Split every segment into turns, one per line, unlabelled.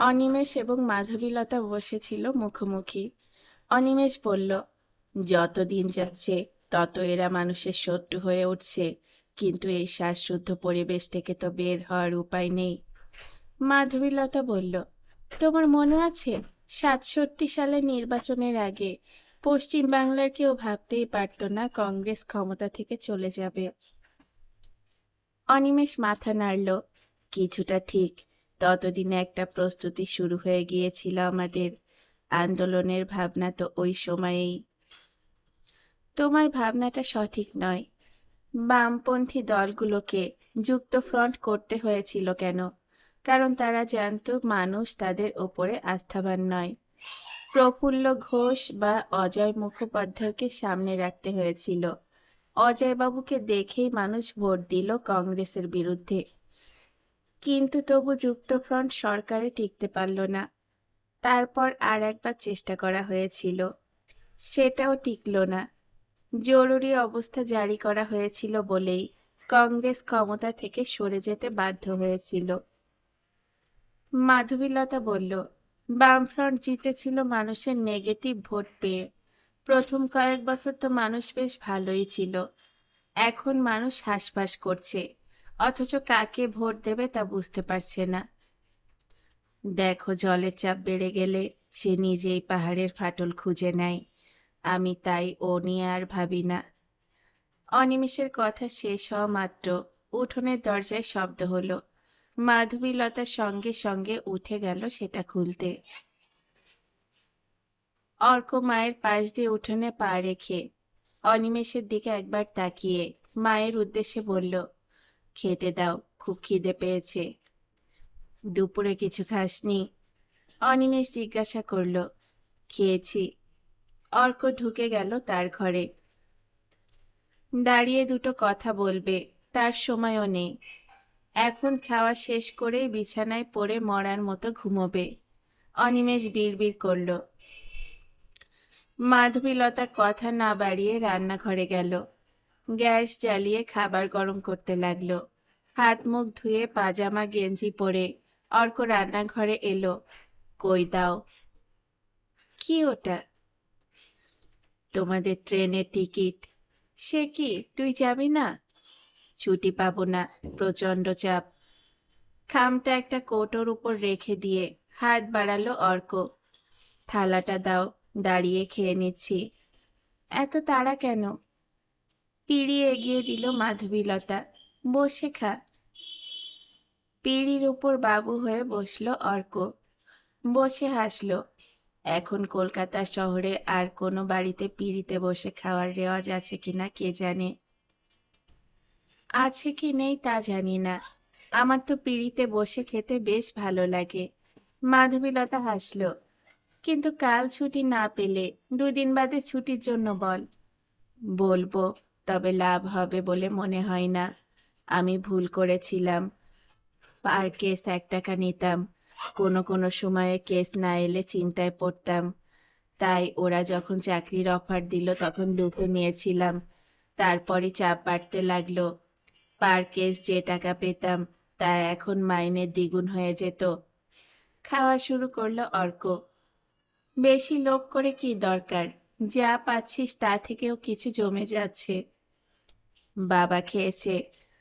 অনিমেষ এবং মাধবীলতা বসেছিল মুখোমুখি। অনিমেষ বলল, যত দিন যাচ্ছে তত এরা মানুষের শত্রু হয়ে উঠছে, কিন্তু এই শ্বাসরুদ্ধ পরিবেশ থেকে তো বের হওয়ার উপায় নেই। মাধবীলতা বলল, তোমার মনে আছে 67 সালে নির্বাচনের আগে পশ্চিম বাংলার কেউ ভাবতেই পারত না কংগ্রেস ক্ষমতা থেকে চলে যাবে। অনিমেষ মাথা নাড়ল, কিছুটা ঠিক। ততদিনে একটা প্রস্তুতি শুরু হয়ে গিয়েছিল আমাদের। আন্দোলনের ভাবনা তো ওই সময়েই। তোমার ভাবনাটা সঠিক নয়। বামপন্থী দলগুলোকে যুক্তফ্রন্ট করতে হয়েছিল কেন? কারণ তারা জানতো মানুষ তাদের ওপরে আস্থাবান নয়। প্রফুল্ল ঘোষ বা অজয় মুখোপাধ্যায়কে সামনে রাখতে হয়েছিল। অজয়বাবুকে দেখেই মানুষ ভোট দিল কংগ্রেসের বিরুদ্ধে। কিন্তু তবু যুক্তফ্রন্ট সরকারে টিকতে পারল না। তারপর আর একবার চেষ্টা করা হয়েছিল, সেটাও টিকল না। জরুরি অবস্থা জারি করা হয়েছিল বলেই কংগ্রেস ক্ষমতা থেকে সরে যেতে বাধ্য হয়েছিল। মাধবীলতা বলল, বামফ্রন্ট জিতেছিল মানুষের নেগেটিভ ভোট পেয়ে। প্রথম কয়েক বছর তো মানুষ বেশ ভালোই ছিল। এখন মানুষ হাসপাস করছে, অথচ কাকে ভোট দেবে তা বুঝতে পারছে না। দেখো, জলের চাপ বেড়ে গেলে সে নিজেই পাহাড়ের ফাটল খুঁজে নেয়। আমি তাই ও নিয়ে আর ভাবি না। অনিমেষের কথা শেষ হওয়া মাত্র উঠোনের দরজায় শব্দ হলো। মাধবীলতার সঙ্গে সঙ্গে উঠে গেল সেটা খুলতে। অর্ক মায়ের পাশ দিয়ে উঠোনে পা রেখে অনিমেষের দিকে একবার তাকিয়ে মায়ের উদ্দেশ্যে বলল, খেতে দাও, খুব খিদে পেয়েছে। দুপুরে কিছু খাসনি? অনিমেষ জিজ্ঞাসা করল। খেয়েছি। অর্ক ঢুকে গেল তার ঘরে। দাঁড়িয়ে দুটো কথা বলবে তার সময়ও নেই। এখন খাওয়া শেষ করেই বিছানায় পড়ে মরার মতো ঘুমোবে। অনিমেষ বিড়বিড় করল। মাধবীলতা কথা না বাড়িয়ে রান্নাঘরে গেল। গ্যাস জ্বালিয়ে খাবার গরম করতে লাগলো। হাত মুখ ধুয়ে পাজামা গেঞ্জি পরে অর্ক রান্নাঘরে এলো। কই দাও। কি ওটা? তোমাদের ট্রেনের টিকিট। সে কি, তুই যাবি না? ছুটি পাবো না, প্রচণ্ড চাপ। খামটা একটা কৌটোর উপর রেখে দিয়ে হাত বাড়ালো অর্ক। থালাটা দাও, দাঁড়িয়ে খেয়ে নিচ্ছি। এত তাড়া কেন? পিঁড়ি এগিয়ে দিল মাধবীলতা। বসে খা। পিঁড়ির উপর বাবু হয়ে বসল অর্ক। বসে হাসল। এখন কলকাতা শহরে আর কোনো বাড়িতে পিঁড়িতে বসে খাওয়ার রেওয়াজ আছে কিনা কে জানে। আছে কি নেই তা জানি না, আমার তো পিঁড়িতে বসে খেতে বেশ ভালো লাগে। মাধবীলতা হাসল। কিন্তু কাল ছুটি না পেলে 2 দিন বাদে ছুটির জন্য বল। বলবো, তবে লাভ হবে বলে মনে হয় না। আমি ভুল করেছিলাম। পার কেস 1 টাকা নিতাম। কোনো কোনো সময়ে কেস না এলে চিন্তায় পড়তাম। তাই ওরা যখন চাকরির অফার দিল তখন লুফে নিয়েছিলাম। তারপরই চাপ বাড়তে লাগলো। পার কেস যে টাকা পেতাম তা এখন মাইনের দ্বিগুণ হয়ে যেত। খাওয়া শুরু করলো অর্ক। বেশি লোভ করে কি দরকার, যা পাচ্ছিস তা থেকেও কিছু জমে যাচ্ছে। বাবা খেয়েছে,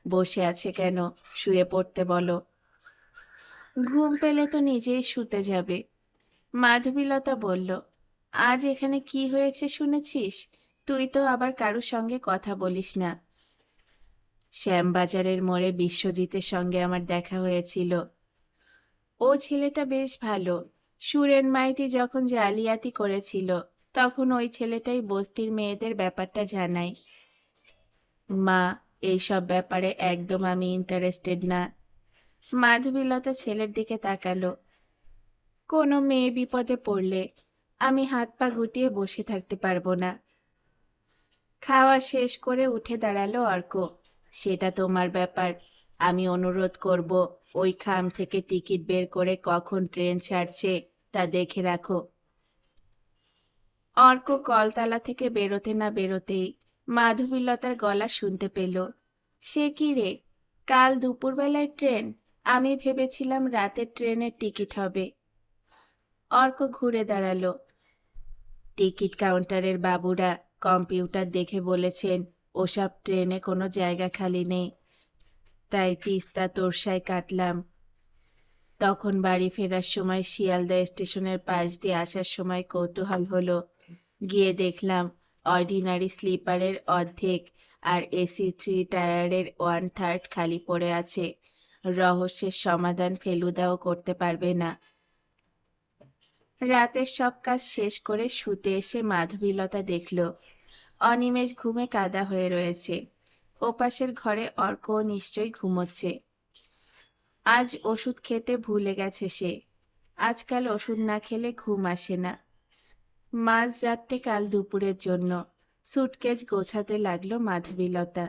বসে আছে কেন? শুয়ে পড়তে বলো। ঘুম পেলে তো নিজেই শুতে যাবে। মাধবীলতা বলল, আজ এখানে কি হয়েছে শুনেছিস? তুই তো আবার কারুর সঙ্গে কথা বলিস না। শ্যামবাজারের মোড়ে বিশ্বজিতের সঙ্গে আমার দেখা হয়েছিল। ও ছেলেটা বেশ ভালো। সুরেন মাইতি যখন জালিয়াতি করেছিল তখন ওই ছেলেটাই বস্তির মেয়েদের ব্যাপারটা জানায়। মা, এইসব ব্যাপারে একদম আমি ইন্টারেস্টেড না। মাধবীলতা ছেলের দিকে তাকালো। কোনো মেয়ে বিপদে পড়লে আমি হাত পা গুটিয়ে বসে থাকতে পারবো না। খাওয়া শেষ করে উঠে দাঁড়ালো অর্ক। সেটা তোমার ব্যাপার। আমি অনুরোধ করব, ওই খাম থেকে টিকিট বের করে কখন ট্রেন ছাড়ছে তা দেখে রাখো। অর্ক কলতলা থেকে বেরোতে না বেরোতেই মাধবীলতার গলা শুনতে পেল। সে কি রে, কাল দুপুরবেলায় ট্রেন? আমি ভেবেছিলাম রাতের ট্রেনের টিকিট হবে। অর্ক ঘুরে দাঁড়ালো। টিকিট কাউন্টারের বাবুরা কম্পিউটার দেখে বলেছেন ওসব ট্রেনে কোনো জায়গা খালি নেই, তাই তিস্তা তোরসায় কাটলাম। তখন বাড়ি ফেরার সময় শিয়ালদা স্টেশনের পাশ দিয়ে আসার সময় কৌতূহল হলো। গিয়ে দেখলাম অর্ডিনারি স্লিপারের অর্ধেক আর এসি 3 টায়ারের 1/3 খালি পড়ে আছে। রহস্যের সমাধান ফেলুদাও করতে পারবে না। রাতের সব কাজ শেষ করে শুতে এসে মাধবীলতা দেখল অনিমেষ ঘুমে কাদা হয়ে রয়েছে। ওপাশের ঘরে অর্কও নিশ্চয়ই ঘুমোচ্ছে। আজ ওষুধ খেতে ভুলে গেছে সে। আজকাল ওষুধ না খেলে ঘুম আসে না। মাঝরাতে কাল দুপুরের জন্য সুটকেস গোছাতে লাগলো মাধবীলতা।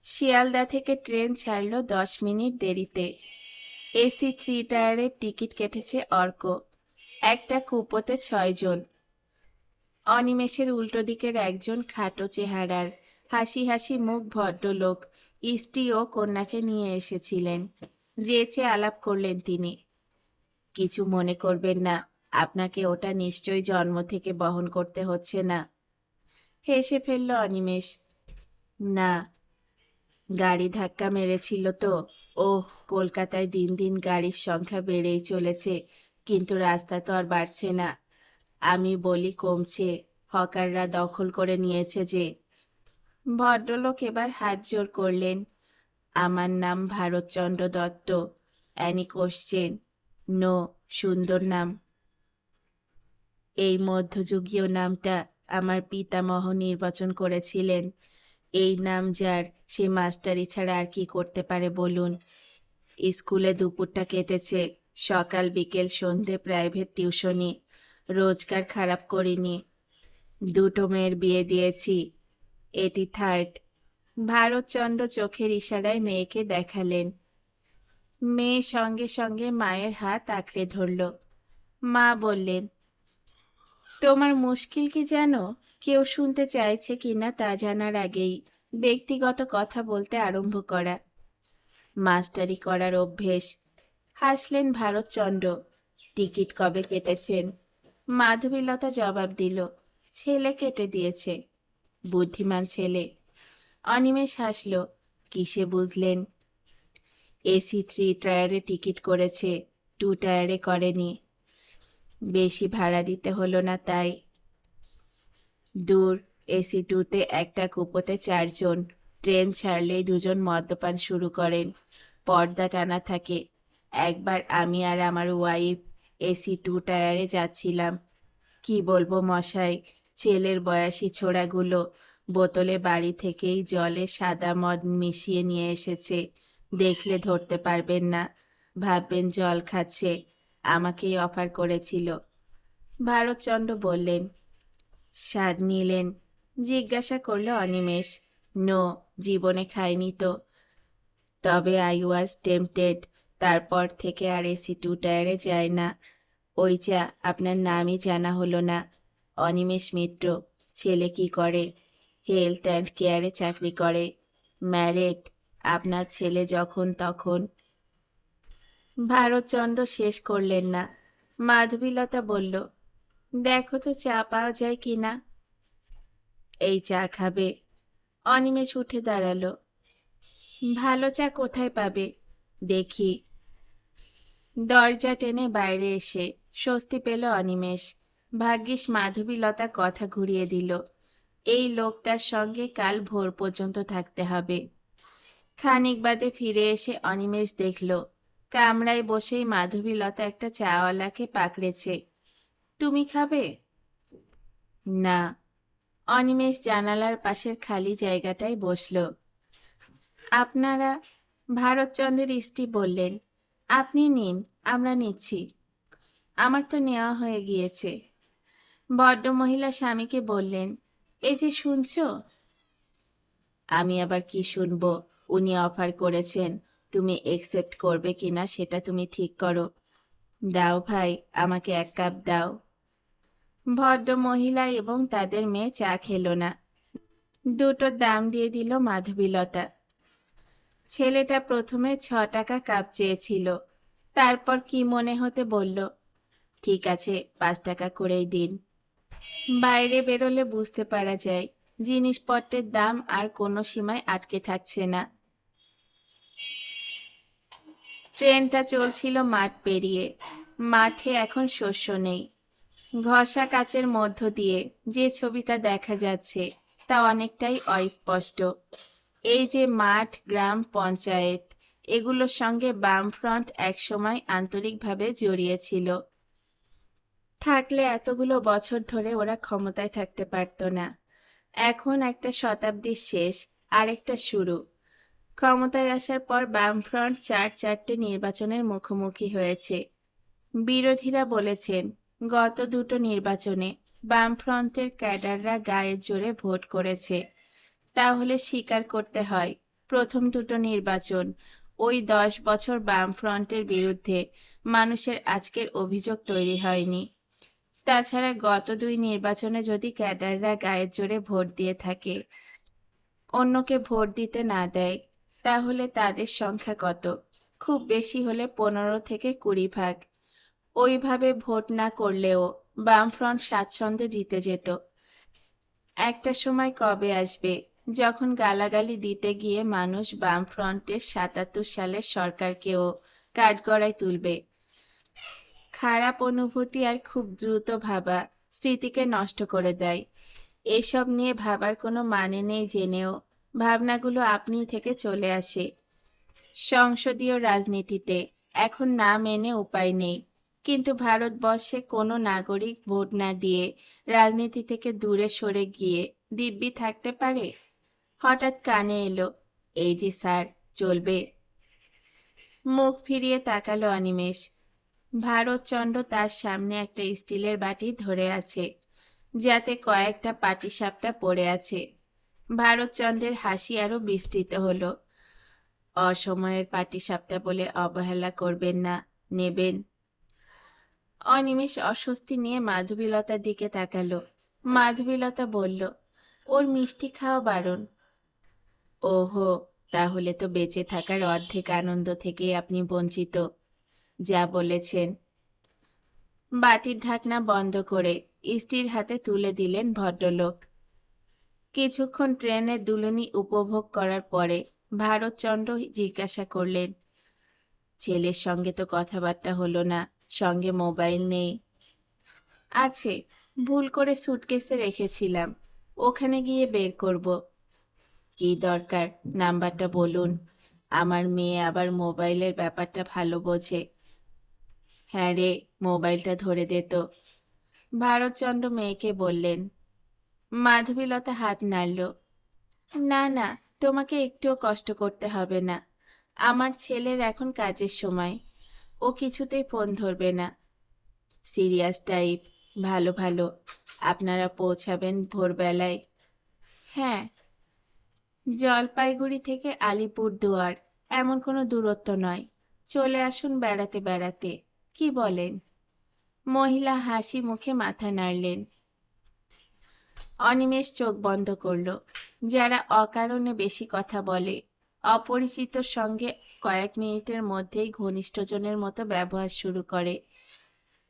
শিয়ালদা থেকে ট্রেন ছাড়লো 10 মিনিট দেরিতে। এসি 3 টায়ারের টিকিট কেটেছে অর্ক। একটা কুপোতে 6 জন। অনিমেষের উল্টো দিকের একজন খাটো চেহারার হাসি হাসি মুখ ভদ্রলোক স্ত্রী ও কন্যাকে নিয়ে এসেছিলেন। যেচে আলাপ করলেন তিনি। কিছু মনে করবেন না, আপনাকে ওটা নিশ্চয়ই জন্ম থেকে বহন করতে হচ্ছে না। হেসে ফেলল অনিমেষ। না, গাড়ি ধাক্কা মেরেছিল তো। ওহ, কলকাতায় দিন দিন গাড়ির সংখ্যা বেড়েই চলেছে, কিন্তু রাস্তা তো আর বাড়ছে না। আমি বলি কমছে, হকাররা দখল করে নিয়েছে যে। ভদ্রলোক এবার হাত জোড় করলেন। আমার নাম Bharatchandra Dutta. Any question? No, সুন্দর নাম। এই মধ্যযুগীয় নামটা আমার পিতামহ নির্বাচন করেছিলেন। এই নাম যার, সে মাস্টারি ছাড়া আর কি করতে পারে বলুন। স্কুলে দুপুরটা কেটেছে, সকাল বিকেল সন্ধে প্রাইভেট টিউশনি। রোজগার খারাপ করিনি। 2টো মেয়ের বিয়ে দিয়েছি, এটি 3rd। ভারতচন্দ্র চোখের ইশারায় মেয়েকে দেখালেন। মেয়ে সঙ্গে সঙ্গে মায়ের হাত আঁকড়ে ধরল। মা বললেন, তোমার মুশকিল কি জানো? কেউ শুনতে চাইছে কিনা তা জানার আগেই ব্যক্তিগত কথা বলতে আরম্ভ করা। মাস্টারি করার অভ্যেস। হাসলেন ভারতচন্দ্র। টিকিট কবে কেটেছেন? মাধবীলতা জবাব দিল, ছেলে কেটে দিয়েছে। বুদ্ধিমান ছেলে। অনিমেষ হাসল। কিসে বুঝলেন? এসি 3 টায়ারে টিকিট করেছে, 2 টায়ারে করেনি। বেশি ভাড়া দিতে হলো না তাই। দূর, এসি 2তে একটা কুপোতে 4 জন। ট্রেন ছাড়লেই 2জন মদ্যপান শুরু করেন। পর্দা টানা থাকে। একবার আমি আর আমার ওয়াইফ এসি 2 টায়ারে যাচ্ছিলাম। কি বলবো মশাই, ছেলের বয়সী ছোড়াগুলো বোতলে বাড়ি থেকেই জলে সাদা মদ মিশিয়ে নিয়ে এসেছে। দেখলে ধরতে পারবেন না, ভাববেন জল খাচ্ছে। আমাকেই অফার করেছিল। ভারতচন্দ্র বললেন, স্বাদ নিলেন? জিজ্ঞাসা করল অনিমেষ। নো, জীবনে খাইনি তো। তবে আই ওয়াজ টেম্পটেড। তারপর থেকে আর এসি 2 টায়ারে যায় না। ওই যা, আপনার নামই জানা হলো না। অনিমেষ মিত্র। ছেলে কি করে? হেলথ অ্যান্ড কেয়ারে চাকরি করে। ম্যারেড। আপনার ছেলে যখন তখন। ভারতচন্দ্র শেষ করলেন না। মাধবীলতা বলল, দেখো তো চা পাওয়া যায় কিনা। এই চা খাবে? অনিমেষ উঠে দাঁড়ালো। ভালো চা কোথায় পাবে? দেখি। দরজা টেনে বাইরে এসে স্বস্তি পেল অনিমেষ। ভাগ্যিস মাধবীলতা কথা ঘুরিয়ে দিল। এই লোকটার সঙ্গে কাল ভোর পর্যন্ত থাকতে হবে। খানিক বাদে ফিরে এসে অনিমেষ দেখল কামরায় বসেই মাধবীলতা একটা চাওয়ালাকে পাকড়েছে। তুমি খাবে? না। অনিমেষ জানালার পাশের খালি জায়গাটায় বসল। আপনারা? ভারতচন্দ্রের স্ত্রী বললেন, আপনি নিন, আমরা নিচ্ছি। আমার তো নেওয়া হয়ে গিয়েছে। ভদ্রমহিলা স্বামীকে বললেন, এই যে শুনছো? আমি আবার কি শুনবো? উনি অফার করেছেন, তুমি একসেপ্ট করবে কিনা সেটা তুমি ঠিক করো। দাও ভাই, আমাকে 1 কাপ দাও। ভদ্রমহিলা এবং তাদের মেয়ে চা খেলো না। 2টোর দাম দিয়ে দিল মাধবীলতা। ছেলেটা প্রথমে 6 টাকা কাপ চেয়েছিল, তারপর কি মনে হতে বলল, ঠিক আছে 5 টাকা করেই দিন। বাইরে বেরোলে বুঝতে পারা যায় জিনিসপত্রের দাম আর কোনো সীমায় আটকে থাকছে না। ট্রেনটা চলছিল মাঠ পেরিয়ে। মাঠে এখন শস্য নেই। ঘষা কাচের মধ্য দিয়ে যে ছবিটা দেখা যাচ্ছে তা অনেকটাই অস্পষ্ট। এই যে মাঠ, গ্রাম পঞ্চায়েত, এগুলোর সঙ্গে বামফ্রন্ট একসময় আন্তরিকভাবে জড়িয়েছিল। থাকলে এতগুলো বছর ধরে ওরা ক্ষমতায় থাকতে পারত না। এখন একটা শতাব্দীর শেষ, আরেকটা শুরু। ক্ষমতায় আসার পর বামফ্রন্ট 4-4টে নির্বাচনের মুখোমুখি হয়েছে। বিরোধীরা বলেছেন গত দুটো নির্বাচনে বামফ্রন্টের ক্যাডাররা গায়ের জোরে ভোট করেছে। তাহলে স্বীকার করতে হয় প্রথম দুটো নির্বাচন ওই 10 বছর বামফ্রন্টের বিরুদ্ধে মানুষের আজকের অভিযোগ তৈরি হয়নি। তাছাড়া গত দুই নির্বাচনে যদি ক্যাডাররা গায়ের জোরে ভোট দিয়ে থাকে, অন্যকে ভোট দিতে না দেয়, তাহলে তাদের সংখ্যা কত? খুব বেশি হলে 15 থেকে 20 ভাগ। ওইভাবে ভোট না করলেও বামফ্রন্ট স্বাচ্ছন্দ্যে জিতে যেত। একটা সময় কবে আসবে যখন গালাগালি দিতে গিয়ে মানুষ বামফ্রন্টের 77 সালের সরকারকেও কাঠগড়ায় তুলবে? খারাপ অনুভূতি আর খুব দ্রুত ভাবা স্মৃতিকে নষ্ট করে দেয়। এসব নিয়ে ভাবার কোনো মানে নেই জেনেও ভাবনাগুলো আপনি থেকে চলে আসে। সংসদীয় রাজনীতিতে এখন না মেনে উপায় নেই, কিন্তু ভারতবর্ষে কোনো নাগরিক ভোট না দিয়ে রাজনীতি থেকে দূরে সরে গিয়ে দিব্যি থাকতে পারে? হঠাৎ কানে এলো, এই যে স্যার, চলবে? মুখ ফিরিয়ে তাকালো অনিমেষ। ভারতচন্দ্র তার সামনে একটা স্টিলের বাটি ধরে আছে, যাতে কয়েকটা পাটিসাপটা পড়ে আছে। ভারতচন্দ্রের হাসি আরো বিস্তৃত হলো। অসময়ের পাটিসাপটা বলে অবহেলা করবেন না, নেবেন? অনিমেষ অস্বস্তি নিয়ে মাধবীলতার দিকে তাকালো। মাধবীলতা বলল, ওর মিষ্টি খাওয়া বারণ। ওহো, তাহলে তো বেঁচে থাকার অর্ধেক আনন্দ থেকে আপনি বঞ্চিত। যা বলেছেন। বাটির ঢাকনা বন্ধ করে স্ত্রীর হাতে তুলে দিলেন ভদ্রলোক। কিছুক্ষণ ট্রেনের দুলুনি উপভোগ করার পরে ভারতচন্দ্র জিজ্ঞাসা করলেন, ছেলের সঙ্গে তো কথাবার্তা হলো না, সঙ্গে মোবাইল নেই? আছে, ভুল করে সুটকেসে রেখেছিলাম, ওখানে গিয়ে বের করব। কি দরকার, নাম্বারটা বলুন। আমার মেয়ে আবার মোবাইলের ব্যাপারটা ভালো বোঝে। হ্যাঁ রে, মোবাইলটা ধরে দে তো। ভারতচন্দ্র মেয়েকে বললেন। মাধবীলতা হাত নাড়ল। না না, তোমাকে একটুও কষ্ট করতে হবে না। আমার ছেলের এখন কাজের সময়, ও কিছুতেই ফোন ধরবে না। Serious type? ভালো ভালো। আপনারা পৌঁছাবেন ভোরবেলায়? হ্যাঁ। জলপাইগুড়ি থেকে আলিপুরদুয়ার এমন কোনো দূরত্ব নয়। চলে আসুন বেড়াতে বেড়াতে, কি বলেন? মহিলা হাসি মুখে মাথা নাড়লেন। অনিমেষ চোখ বন্ধ করল। যারা অকারণে বেশি কথা বলে, অপরিচিতর সঙ্গে কয়েক মিনিটের মধ্যেই ঘনিষ্ঠজনের মতো ব্যবহার শুরু করে,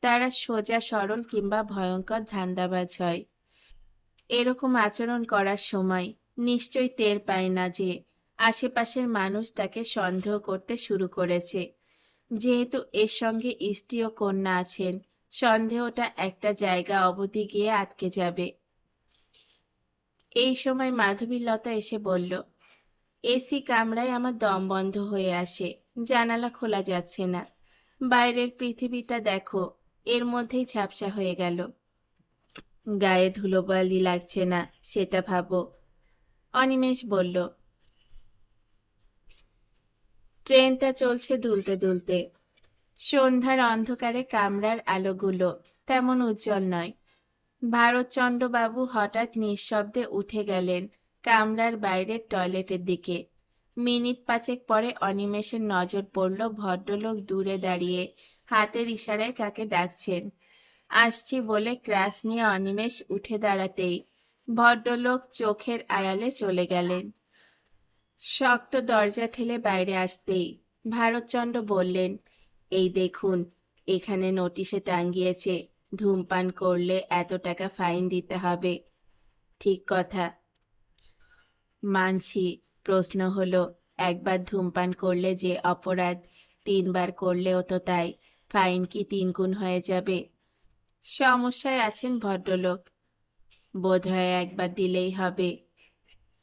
তারা সোজা সরল কিংবা ভয়ঙ্কর ধান্দাবাজ হয়। এরকম আচরণ করার সময় নিশ্চয়ই টের পায় না যে আশেপাশের মানুষ তাকে সন্দেহ করতে শুরু করেছে। যেহেতু এর সঙ্গে স্ত্রী ও কন্যা আছেন, সন্দেহটা একটা জায়গা অবধি গিয়ে আটকে যাবে। এই সময় মাধবীলতা এসে বলল, এসি কামরায় আমার দম বন্ধ হয়ে আসে, জানালা খোলা যাচ্ছে না। বাইরের পৃথিবীটা দেখো, এর মধ্যেই ঝাপসা হয়ে গেল। গায়ে ধুলোবালি লাগছে না, সেটা ভাবো। অনিমেষ বলল। ট্রেনটা চলছে দুলতে দুলতে। সন্ধ্যার অন্ধকারে কামরার আলোগুলো তেমন উজ্জ্বল নয়। ভারতচন্দ্রবাবু হঠাৎ নিঃশব্দে উঠে গেলেন কামরার বাইরের টয়লেটের দিকে। মিনিট 5 পরে অনিমেষের নজর পড়ল ভদ্রলোক দূরে দাঁড়িয়ে হাতের ইশারায় কাকে ডাকছেন। আসছি বলে ক্রাশ নিয়ে অনিমেষ উঠে দাঁড়াতেই ভদ্রলোক চোখের আড়ালে চলে গেলেন। শক্ত দরজা ঠেলে বাইরে আসতেই ভারতচন্দ্র বললেন, এই দেখুন, এখানে নোটিশে টাঙ্গিয়েছে, ধূমপান করলে এত টাকা ফাইন দিতে হবে। ঠিক কথা, মানছি। প্রশ্ন হলো, একবার ধূমপান করলে যে অপরাধ, 3বার করলেও তো তাই। ফাইন কি 3 গুণ হয়ে যাবে? সমস্যায় আছেন ভদ্রলোক, বোধহয় একবার দিলেই হবে।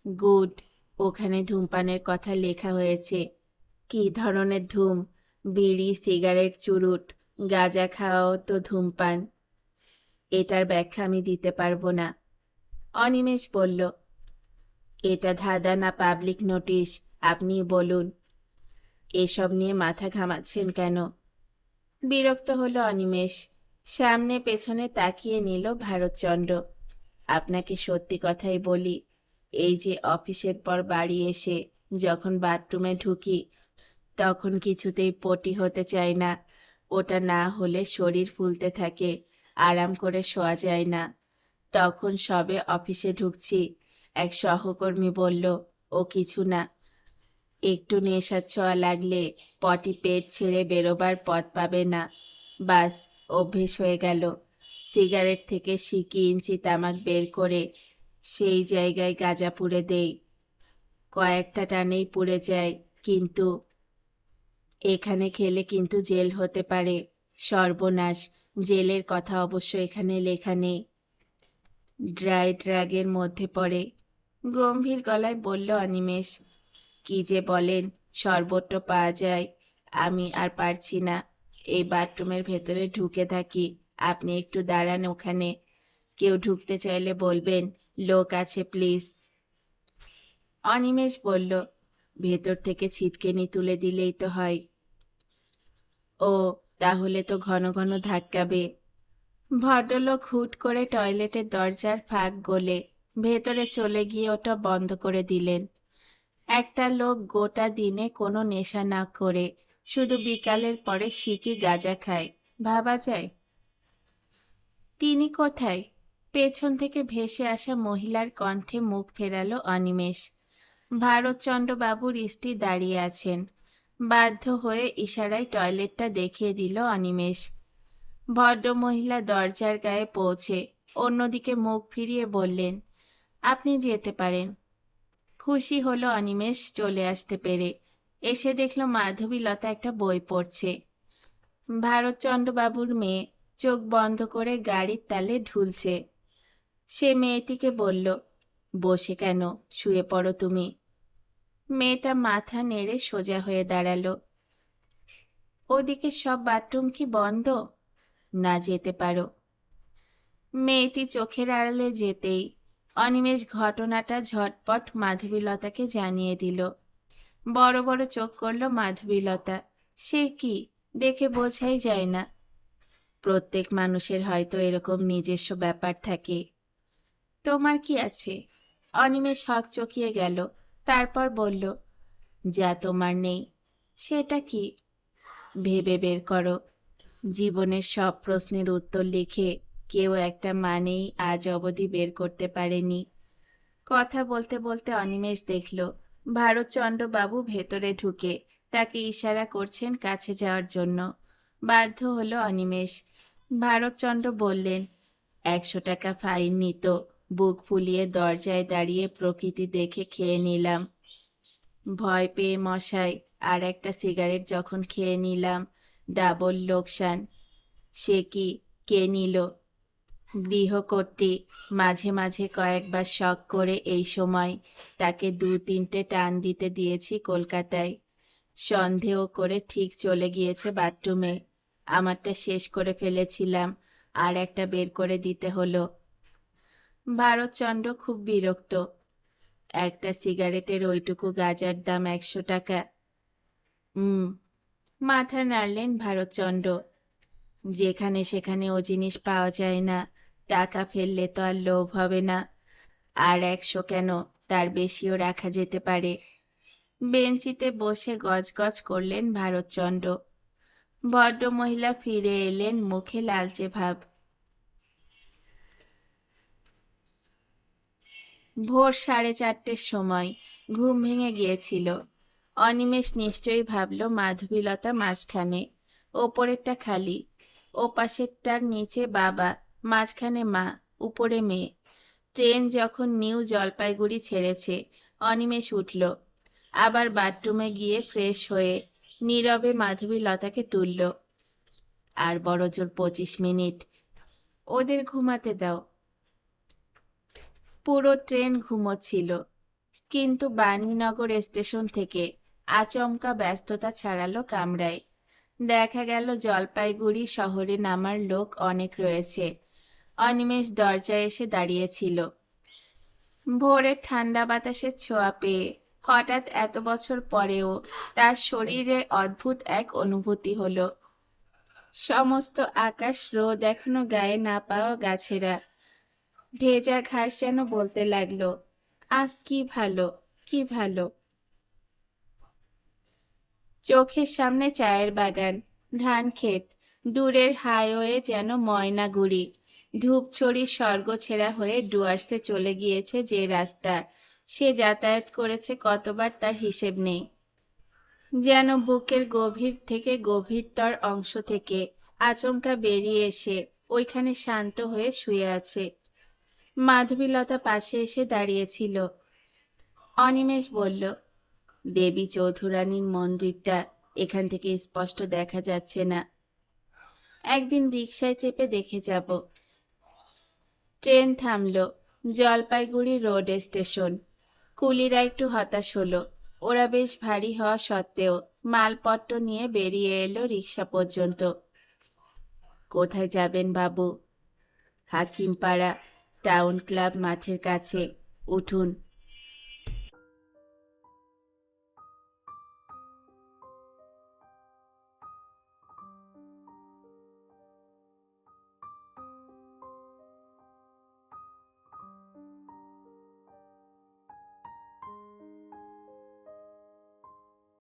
গুড। ওখানে ধূমপানের কথা লেখা হয়েছে। কী ধরনের ধূম? বিড়ি, সিগারেট, চুরুট, গাঁজা খাওয়াও তো ধূমপান। এটার ব্যাখ্যা আমি দিতে পারবো না। অনিমেষ বলল, এটা ধাঁধা না পাবলিক নোটিশ? আপনি বলুন। এসব নিয়ে মাথা ঘামাচ্ছেন কেন? বিরক্ত হলো অনিমেষ। সামনে পেছনে তাকিয়ে নিল ভারতচন্দ্র। আপনাকে সত্যি কথাই বলি, এই যে অফিসের পর বাড়ি এসে যখন বাথরুমে ঢুকি, তখন কিছুতেই পটি হতে চায় না। ওটা না হলে শরীর ফুলতে থাকে, আরাম করে শোয়া যায় না। তখন সবে অফিসে ঢুকছি, এক সহকর্মী বলল, ও কিছু না, একটু নেশার ছোঁয়া লাগলে পটি পেট ছেড়ে বেরোবার পথ পাবে না। বাস, অভ্যেস হয়ে গেল। সিগারেট থেকে সিকি ইঞ্চি তামাক বের করে সেই জায়গায় গাঁজা পুড়ে দেই। কয়েকটা টানেই পুড়ে যায়, কিন্তু এখানে খেলে কিন্তু জেল হতে পারে। সর্বনাশ, জেলের কথা অবশ্য এখানে লেখা নেই। ড্রাই ড্রাগের মধ্যে পড়ে, গম্ভীর গলায় বলল অনিমেষ। কি যে বলেন, সর্বত্র পাওয়া যায়। আমি আর পারছি না। এই বাথরুমের ভেতরে ঢুকে থাকি, আপনি একটু দাঁড়ান ওখানে। কেউ ঢুকতে চাইলে বলবেন, লোক আছে প্লিজ। অনিমেষ বলল, ভেতর থেকে ছিটকেনি তুলে দিলেই তো হয়। ও, তাহলে তো ঘন ঘন ধাক্কাবে। ভদ্রলোক হুট করে টয়লেটের দরজার ফাঁক গলে ভেতরে চলে গিয়ে ওটা বন্ধ করে দিলেন। একটা লোক গোটা দিনে কোনো নেশা না করে শুধু বিকালের পরে সিকি গাঁজা খায়, ভাবা যায়? তিনি কোথায়? পেছন থেকে ভেসে আসা মহিলার কণ্ঠে মুখ ফেরালো অনিমেষ। ভারতচন্দ্রবাবুর স্ত্রী দাঁড়িয়ে আছেন। বাধ্য হয়ে ইশারায় টয়লেটটা দেখিয়ে দিল অনিমেষ। ভদ্রমহিলা দরজার গায়ে পৌঁছে অন্যদিকে মুখ ফিরিয়ে বললেন, আপনি যেতে পারেন। খুশি হলো অনিমেষ চলে আসতে পেরে। এসে দেখল মাধবীলতা একটা বই পড়ছে। ভারতচন্দ্রবাবুর মেয়ে চোখ বন্ধ করে গাড়ির তালে ঢুলছে। সে মেয়েটিকে বলল, বসে কেন, শুয়ে পড়ো তুমি। মেয়েটা মাথা নেড়ে সোজা হয়ে দাঁড়ালো। ওদিকে সব বাথরুম কি বন্ধ? না, যেতে পারো। মেয়েটি চোখের আড়ালে যেতেই অনিমেষ ঘটনাটা ঝটপট মাধবীলতাকে জানিয়ে দিল। বড় বড় চোখ করল মাধবীলতা। সে কি, দেখে বোঝাই যায় না। প্রত্যেক মানুষের হয়তো এরকম নিজস্ব ব্যাপার থাকে। তোমার কি আছে? অনিমেষ হক চকিয়ে গেল। তারপর বলল, যা তোমার নেই। সেটা কি? ভেবে বের করো। জীবনের সব প্রশ্নের উত্তর লিখে কেউ একটা মানেই আজ অবধি বের করতে পারেনি। কথা বলতে বলতে অনিমেষ দেখল ভারতচন্দ্রবাবু ভেতরে ঢুকে তাকে ইশারা করছেন কাছে যাওয়ার জন্য। বাধ্য হলো অনিমেষ। ভারতচন্দ্র বললেন, 100 টাকা ফাইন নিত। বুক ফুলিয়ে দরজায় দাঁড়িয়ে প্রকৃতি দেখে খেয়ে নিলাম। ভয় পেয়ে মশাই, আর একটা সিগারেট যখন খেয়ে নিলাম, ডাবল লোকসান। সে কি, কে নিল? গৃহকর্ত্রী। মাঝে মাঝে কয়েকবার শখ করে এই সময় তাকে 2-3টে টান দিতে দিয়েছি কলকাতায়। সন্দেহ করে ঠিক চলে গিয়েছে বাথরুমে। আমারটা শেষ করে ফেলেছিলাম, আর একটা বের করে দিতে হলো। ভারতচন্দ্র খুব বিরক্ত। একটা সিগারেটের ওইটুকু গাঁজার দাম 100 টাকা। মাথা নাড়লেন ভারতচন্দ্র। যেখানে সেখানে ও জিনিস পাওয়া যায় না, টাকা ফেললে তো আর লোভ হবে না। আর 100 কেন, তার বেশিও রাখা যেতে পারে। বেঞ্চিতে বসে গজগজ করলেন ভারতচন্দ্র। ভদ্রমহিলা ফিরে এলেন, মুখে লালচে ভাব। ভোর 4:30-র সময় ঘুম ভেঙে গিয়েছিল। অনিমেষ নিশ্চয়ই ভাবল মাধবীলতা মাঝখানে, ওপরেরটা খালি, ওপাশেরটার নিচে বাবা, মাঝখানে মা, উপরে মেয়ে। ট্রেন যখন নিউ জলপাইগুড়ি ছেড়েছে, অনিমেষ উঠল। আবার বাথরুমে গিয়ে ফ্রেশ হয়ে নীরবে মাধবীলতাকে তুলল। আর বড় জোর 25 মিনিট, ওদের ঘুমাতে দাও। পুরো ট্রেন ঘুমোচ্ছিল, কিন্তু বাণীনগর স্টেশন থেকে আচমকা ব্যস্ততা ছাড়ালো কামরায়। দেখা গেল জলপাইগুড়ি শহরে নামার লোক অনেক রয়েছে। অনিমেষ দরজায় এসে দাঁড়িয়েছিল। ভোরের ঠান্ডা বাতাসের ছোঁয়া পেয়ে হঠাৎ এত বছর পরেও তার শরীরে অদ্ভুত এক অনুভূতি হলো। সমস্ত আকাশ, রোদ এখনো গায়ে না পাওয়া গাছেরা, ভেজা ঘাস যেন বলতে লাগলো, আহ কি ভালো, কি ভালো। চোখের সামনে চায়ের বাগান, ধান ক্ষেত, দূরের হাইওয়ে যেন ময়নাগুড়ি। ধূপছড়ি স্বর্গ ছেঁড়া হয়ে ডুয়ার্সে চলে গিয়েছে যে রাস্তা, সে যাতায়াত করেছে কতবার তার হিসেব নেই। যেন বুকের গভীর থেকে গভীরতর অংশ থেকে আচমকা বেরিয়ে এসে ওইখানে শান্ত হয়ে শুয়ে আছে। মাধবীলতা পাশে এসে দাঁড়িয়েছিল। অনিমেষ বলল, দেবী চৌধুরানীর মন্দিরটা এখান থেকে স্পষ্ট দেখা যাচ্ছে না। একদিন রিকশায় চেপে দেখে যাব। ট্রেন থামল। Jalpaiguri road station. কুলিরা একটু হতাশ হলো। ওরা বেশ ভারী হওয়া সত্ত্বেও মালপত্র নিয়ে বেরিয়ে এলো রিকশা পর্যন্ত। কোথায় যাবেন বাবু? হাকিমপাড়া টাউন ক্লাব মাঠের কাছে, উঠুন।